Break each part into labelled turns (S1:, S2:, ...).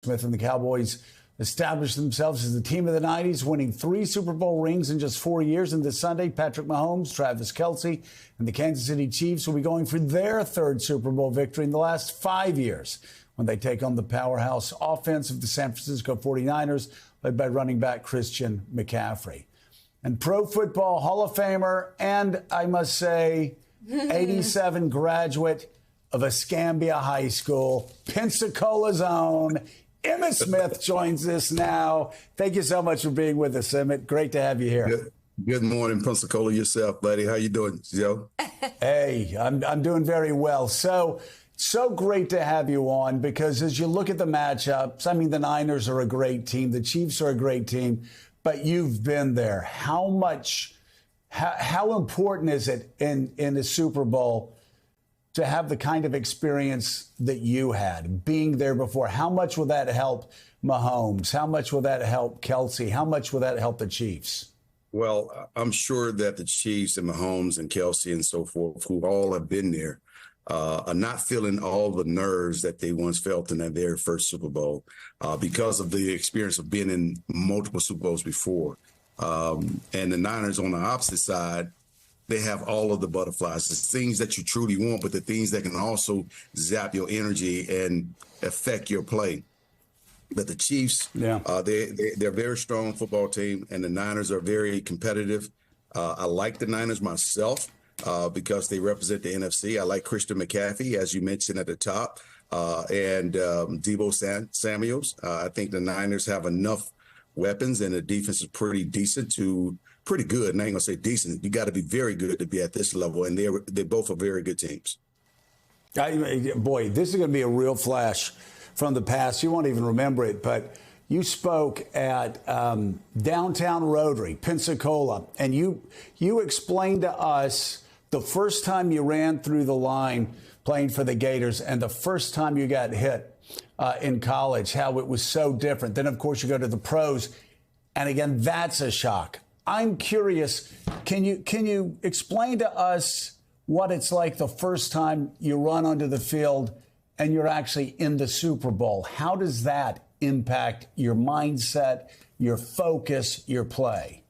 S1: Smith and the Cowboys established themselves as the team of the 90s, winning 3 Super Bowl rings in just 4 years. And this Sunday, Patrick Mahomes, Travis Kelce, and the Kansas City Chiefs will be going for their 3rd Super Bowl victory in the last 5 years when they take on the powerhouse offense of the San Francisco 49ers, led by running back Christian McCaffrey. And Pro Football Hall of Famer, and I must say, 87 graduate of Escambia High School, Pensacola's own Emmitt Smith joins us now. Thank you so much for being with us, Emmitt. Great to have you here.
S2: Good morning, Pensacola yourself, buddy. How you doing, Joe?
S1: Hey, I'm doing very well. So great to have you on, because as you look at the matchups, I mean, the Niners are a great team. The Chiefs are a great team, but you've been there. How important is it in the Super Bowl to have the kind of experience that you had, being there before? How much will that help Mahomes? How much will that help Kelce? How much will that help the Chiefs?
S2: Well, I'm sure that the Chiefs and Mahomes and Kelce and so forth, who all have been there, are not feeling all the nerves that they once felt in their first Super Bowl because of the experience of being in multiple Super Bowls before. And the Niners on the opposite side, they have all of the butterflies, the things that you truly want, but the things that can also zap your energy and affect your play. But the Chiefs, they're a very strong football team, and the Niners are very competitive. I like the Niners myself because they represent the NFC. I like Christian McCaffrey, as you mentioned at the top, and Deebo Samuels. I think the Niners have enough weapons, and the defense is pretty good. And I ain't gonna say decent. You got to be very good to be at this level, and they both are very good teams.
S1: Boy, this is going to be a real flash from the past. You won't even remember it, but you spoke at downtown Rotary, Pensacola, and you explained to us the first time you ran through the line playing for the Gators and the first time you got hit in college, how it was so different. Then, of course, you go to the pros, and again, that's a shock. I'm curious, can you explain to us what it's like the first time you run onto the field and you're actually in the Super Bowl? How does that impact your mindset, your focus, your play?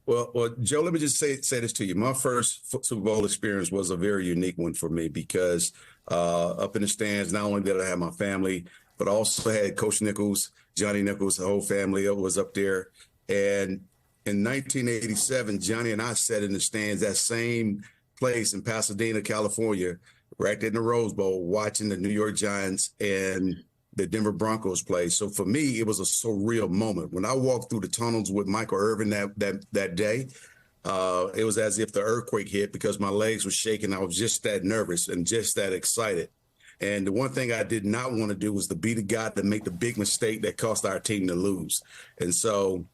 S2: Well, Joe, let me just say this to you. My first Super Bowl experience was a very unique one for me because up in the stands, not only did I have my family, but I also had Coach Nichols, Johnny Nichols, the whole family was up there. And in 1987, Johnny and I sat in the stands, that same place in Pasadena, California, right there in the Rose Bowl, watching the New York Giants and the Denver Broncos play. So for me, it was a surreal moment. When I walked through the tunnels with Michael Irvin that day, it was as if the earthquake hit because my legs were shaking. I was just that nervous and just that excited. And the one thing I did not want to do was to be the guy to make the big mistake that cost our team to lose. And so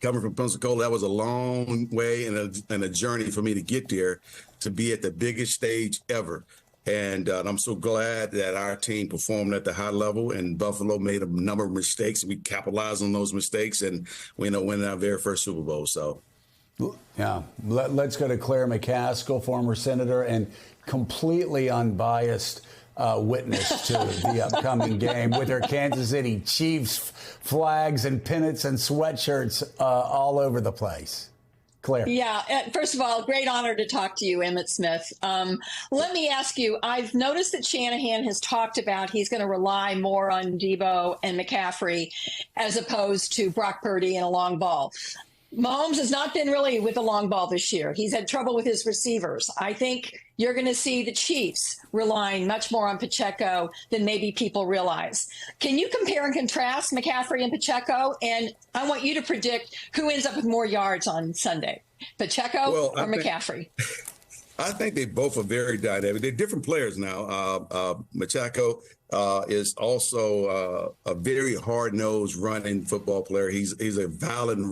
S2: coming from Pensacola, that was a long way and a journey for me to get there, to be at the biggest stage ever. And I'm so glad that our team performed at the high level, and Buffalo made a number of mistakes. We capitalized on those mistakes, and we win our very first Super Bowl. So,
S1: yeah, let's go to Claire McCaskill, former senator and completely unbiased witness to the upcoming game with her Kansas City Chiefs flags and pennants and sweatshirts all over the place. Claire.
S3: Yeah. First of all, great honor to talk to you, Emmitt Smith. Let me ask you, I've noticed that Shanahan has talked about he's going to rely more on Deebo and McCaffrey as opposed to Brock Purdy and a long ball. Mahomes has not been really with the long ball this year. He's had trouble with his receivers. I think you're going to see the Chiefs relying much more on Pacheco than maybe people realize. Can you compare and contrast McCaffrey and Pacheco? And I want you to predict who ends up with more yards on Sunday, Pacheco or McCaffrey?
S2: I think they both are very dynamic. They're different players now. Pacheco is also a very hard-nosed running football player. He's a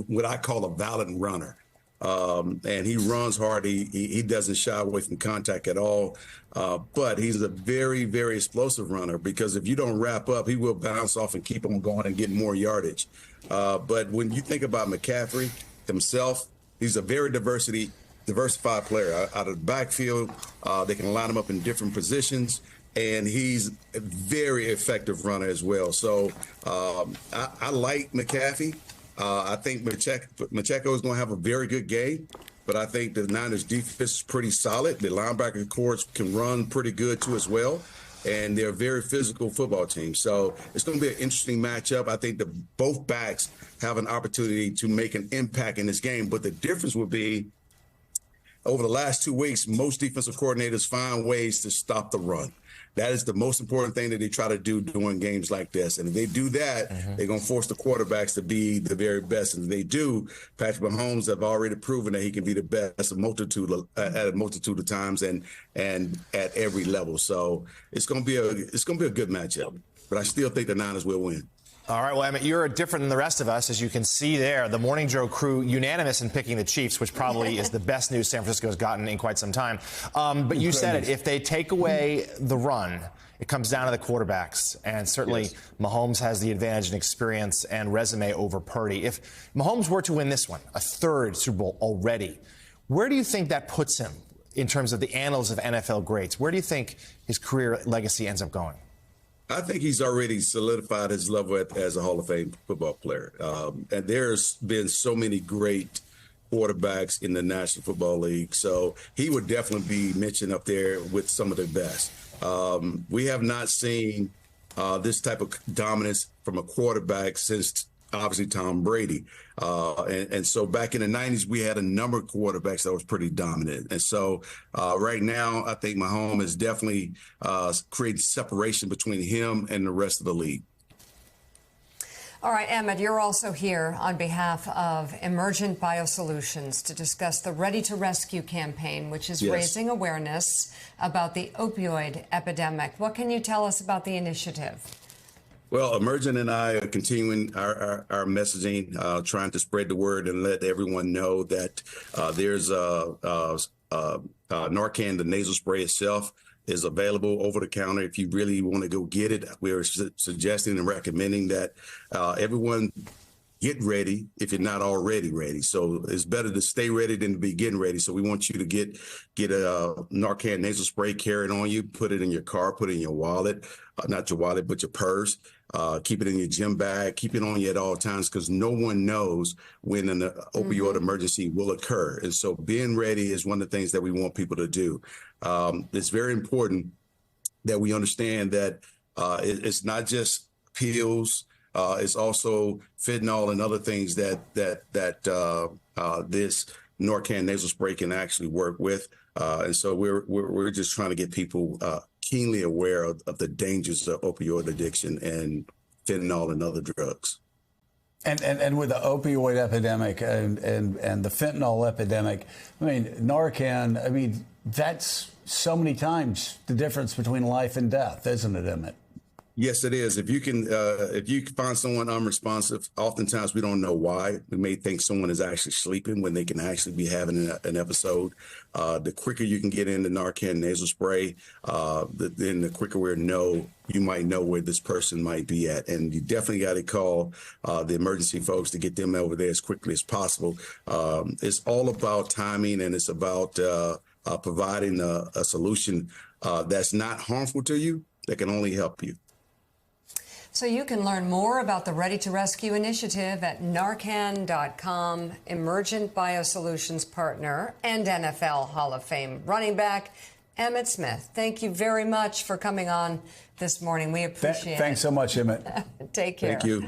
S2: what I call a violent runner. And he runs hard. He doesn't shy away from contact at all. But he's a very, very explosive runner because if you don't wrap up, he will bounce off and keep on going and get more yardage. But when you think about McCaffrey himself, he's a very diversified player. Out of the backfield, they can line him up in different positions. and he's a very effective runner as well. So I like McAfee. I think Pacheco is going to have a very good game, but I think the Niners defense is pretty solid. The linebacker corps can run pretty good too as well, and they're a very physical football team. So it's going to be an interesting matchup. I think that both backs have an opportunity to make an impact in this game, but the difference would be over the last 2 weeks, most defensive coordinators find ways to stop the run. That is the most important thing that they try to do during games like this. And if they do that, they're going to force the quarterbacks to be the very best. And if they do, Patrick Mahomes have already proven that he can be the best at a multitude of times and at every level. So it's going to be a good matchup. But I still think the Niners will win.
S4: All right, well, Emmett, you're different than the rest of us, as you can see there. The Morning Joe crew unanimous in picking the Chiefs, which probably is the best news San Francisco has gotten in quite some time. But you said it. If they take away the run, it comes down to the quarterbacks. And certainly Mahomes has the advantage in experience and resume over Purdy. If Mahomes were to win this one, a third Super Bowl already, where do you think that puts him in terms of the annals of NFL greats? Where do you think his career legacy ends up going?
S2: I think he's already solidified his level as a Hall of Fame football player. And there's been so many great quarterbacks in the National Football League. So he would definitely be mentioned up there with some of the best. We have not seen this type of dominance from a quarterback since obviously Tom Brady. And so back in the 90s, we had a number of quarterbacks that was pretty dominant. And so right now, I think Mahomes has definitely created separation between him and the rest of the league.
S5: All right, Emmett, you're also here on behalf of Emergent Biosolutions to discuss the Ready to Rescue campaign, which is raising awareness about the opioid epidemic. What can you tell us about the initiative?
S2: Well, Emergent and I are continuing our messaging, trying to spread the word and let everyone know that there's Narcan, the nasal spray itself, is available over the counter. If you really want to go get it, we're suggesting and recommending that everyone get ready if you're not already ready. So it's better to stay ready than to be getting ready. So we want you to get a Narcan nasal spray, carry it on you, put it in your car, put it in your wallet, not your wallet, but your purse. Keep it in your gym bag, keep it on you at all times, because no one knows when an opioid emergency will occur. And so being ready is one of the things that we want people to do. It's very important that we understand that it's not just pills. It's also fentanyl and other things that this Narcan nasal spray can actually work with. And so we're just trying to get people keenly aware of the dangers of opioid addiction and fentanyl and other drugs.
S1: And with the opioid epidemic and the fentanyl epidemic, I mean, Narcan, I mean, that's so many times the difference between life and death, isn't it, Emmett?
S2: Yes, it is. If you can find someone unresponsive, oftentimes we don't know why. We may think someone is actually sleeping when they can actually be having an episode. The quicker you can get in the Narcan nasal spray, then the quicker you might know where this person might be at. And you definitely got to call the emergency folks to get them over there as quickly as possible. It's all about timing, and it's about providing a solution that's not harmful to you, that can only help you.
S5: So you can learn more about the Ready to Rescue initiative at Narcan.com. Emergent Biosolutions partner and NFL Hall of Fame running back Emmitt Smith. Thank you very much for coming on this morning. We appreciate it.
S1: Thanks so much, Emmett.
S5: Take care.
S2: Thank you.